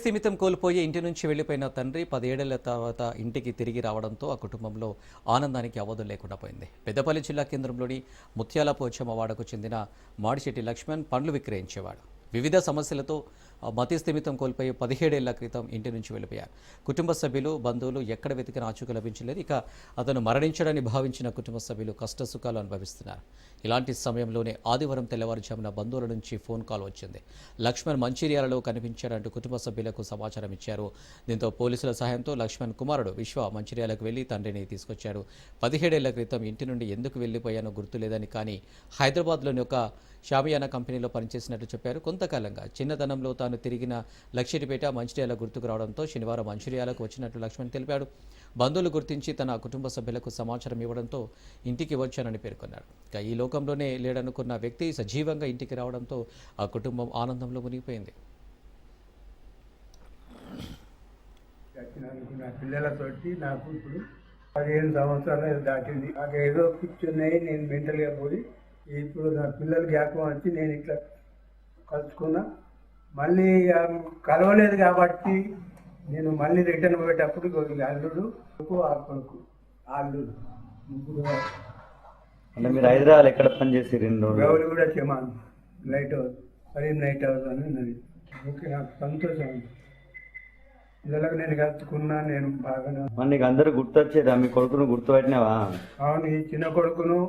స్థిమితం కోల్పోయి ఇంటి నుంచి వెళ్లిపోయిన తండ్రి 10 ఏళ్ల తర్వాత ఇంటికి తిరిగి రావడంతో ఆ కుటుంబంలో ఆనందానికి అవధులు లేకుండా పోయింది. పెద్దపల్లి జిల్లా కేంద్రంలోని ముత్యాల పోచమ్మ వాడకు చెందిన మాడిశెట్టి లక్ష్మణ్ పండ్లు విక్రయించేవాడు. వివిధ సమస్యలతో మతి స్థిమితం కోల్పోయి 17 ఏళ్ల క్రితం ఇంటి నుంచి వెళ్లిపోయారు. కుటుంబ సభ్యులు, బంధువులు ఎక్కడ వెతికిన ఆచూకీ లభించలేదు. ఇక అతను మరణించడాన్ని భావించిన కుటుంబ సభ్యులు కష్టసుఖాలు అనుభవిస్తున్నారు. ఇలాంటి సమయంలోనే ఆదివారం తెల్లవారుజామున బంధువుల నుంచి ఫోన్ కాల్ వచ్చింది. లక్ష్మణ్ మంచిర్యాలలో కనిపించారంటూ కుటుంబ సభ్యులకు సమాచారం ఇచ్చారు. దీంతో పోలీసుల సహాయంతో లక్ష్మణ్ కుమారుడు విశ్వ మంచిర్యాలకు వెళ్లి తండ్రిని తీసుకొచ్చారు. 17 ఏళ్ల క్రితం ఇంటి నుండి ఎందుకు వెళ్లిపోయానో గుర్తులేదని, కానీ హైదరాబాద్లోని ఒక షామియానా కంపెనీలో పనిచేసినట్లు చెప్పారు. కొంతకాలంగా చిన్నతనంలో తాను తిరిగిన లక్షిటిపేట, మంచిర్యాల గుర్తుకు రావడంతో శనివారం మంచిర్యాలకు వచ్చినట్లు లక్ష్మణ్ తెలిపాడు. బంధువులు గుర్తించి తన కుటుంబ సభ్యులకు సమాచారం ఇవ్వడంతో ఇంటికి వచ్చానని పేర్కొన్నాడు. ఇక ఈ లోకంలోనే లేడనుకున్న వ్యక్తి సజీవంగా ఇంటికి రావడంతో ఆ కుటుంబం ఆనందంలో మునిగిపోయింది. నా పిల్లలతోటి నాకు ఇప్పుడు 15 సంవత్సరాలు దాటింది. నాకు ఏదో కూర్చున్నాయి, నేను మెంటల్గా పోయి ఇప్పుడు నా పిల్లలు జ్ఞాపకం వచ్చి నేను ఇట్లా కలుసుకున్నా. మళ్ళీ కలవలేదు కాబట్టి నేను మళ్ళీ రిటర్న్ పోయేటప్పుడు అల్లుడు ఆ కొడుకు అల్లుడు ముగ్గురు. అంటే మీరు హైదరాబాద్ ఎక్కడ పనిచేసి గౌలు కూడా చెమాను lighthouse, Karim lighthouse అని ఉన్నది. ఓకే, నాకు సంతోషం. పిల్లలకు నేను కలుసుకున్నా, నేను బాగా. నీకు అందరూ గుర్తొచ్చేదా? మీ కొడుకును గుర్తుపట్టినావా? అవును, ఈ చిన్న కొడుకును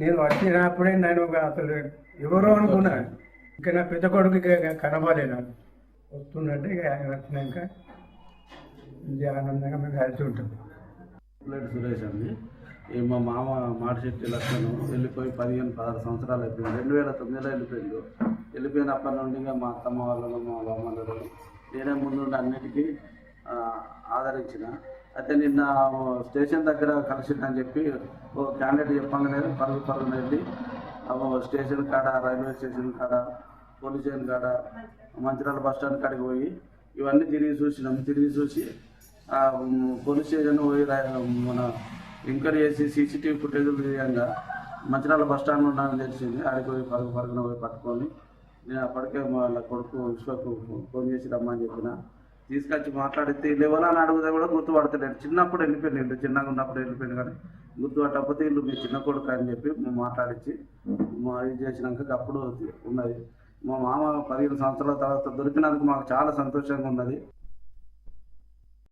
నేను వచ్చినప్పుడే నేను అసలు ఎవరో అనుకున్నాను. ఇంకా నా పెద్ద కొడుకు కనబడే నాకు వస్తున్నట్టే వచ్చినాక ఇది ఆనందంగా మేము కలిసి ఉంటుంది. సురేష్ అండి. మా మామ మాడిశెట్టి లక్ష్మణ్ వెళ్ళిపోయి 15-16 సంవత్సరాలు అయిపోయింది. 2009లో వెళ్ళిపోయిండు. వెళ్ళిపోయినప్పటి నుండి ఇంకా మా అత్తమ్మ వాళ్ళను, మా బామ్మలు, నేనే ముందు అన్నిటికీ ఆదరించిన. అయితే నిన్న స్టేషన్ దగ్గర కలిసిందని చెప్పి ఓ క్యాండిడేట్ చెప్పగానే పరుగున వెళ్ళి స్టేషన్ కాడ, రైల్వే స్టేషన్ కాడ, పోలీస్ స్టేషన్ కాడ, మంచిర్యాల బస్ స్టాండ్ కాడికి పోయి ఇవన్నీ తిరిగి చూసి పోలీస్ స్టేషన్ పోయి మన ఎంక్వైరీ చేసి సీసీటీవీ ఫుటేజ్లు తీయంగా మంచిర్యాల బస్ స్టాండ్ ఉన్నానని తెలిసింది. ఆడికి పోయి పరుగున పోయి పట్టుకొని నేను అప్పటికే వాళ్ళ కొడుకు విశ్వకు ఫోన్ చేసి రమ్మని చెప్పిన. తీసుకొచ్చి మాట్లాడితే లెవెల్ అని అడిగితే కూడా గుర్తుపడతలేడు. చిన్నప్పుడు వెళ్ళిపోయింది, ఇల్లు చిన్నగా ఉన్నప్పుడు వెళ్ళిపోయింది, కానీ గుర్తుపట్టకపోతే ఇల్లు మీ చిన్న కొడుకు అని చెప్పి మాట్లాడించి ఇది చేసినాక అప్పుడు ఉన్నది. మా మామ 15 సంవత్సరాల తర్వాత దొరికినందుకు మాకు చాలా సంతోషంగా ఉన్నది.